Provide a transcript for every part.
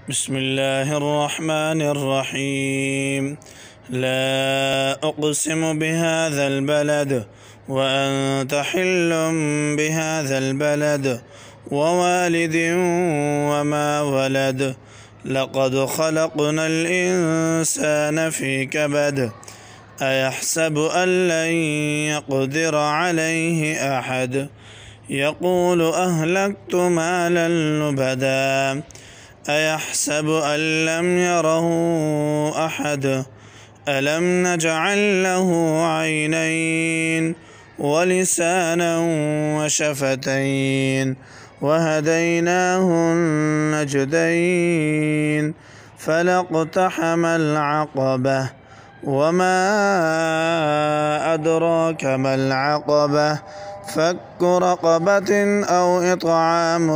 بسم الله الرحمن الرحيم. لا أقسم بهذا البلد وأنت حل بهذا البلد ووالد وما ولد. لقد خلقنا الإنسان في كبد. أيحسب أن لن يقدر عليه أحد. يقول أهلكت مالا لبدا. أيحسب أن لم يره أحد. ألم نجعل له عينين ولسانا وشفتين وهديناه النجدين فلاقتحم العقبة وما أدراك ما العقبة. فك رقبة أو إطعام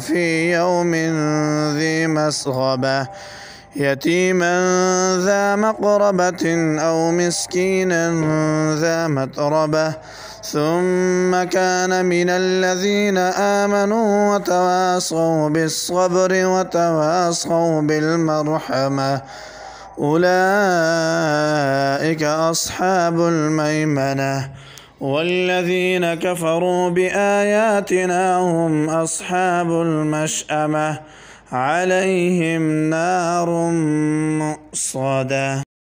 في يوم ذي مسغبة يتيما ذا مقربة أو مسكينا ذا متربة ثم كان من الذين آمنوا وتواصوا بالصبر وتواصوا بالمرحمة أولئك أصحاب الميمنة. والذين كفروا بآياتنا هم أصحاب المشأمة عليهم نار مؤصدة.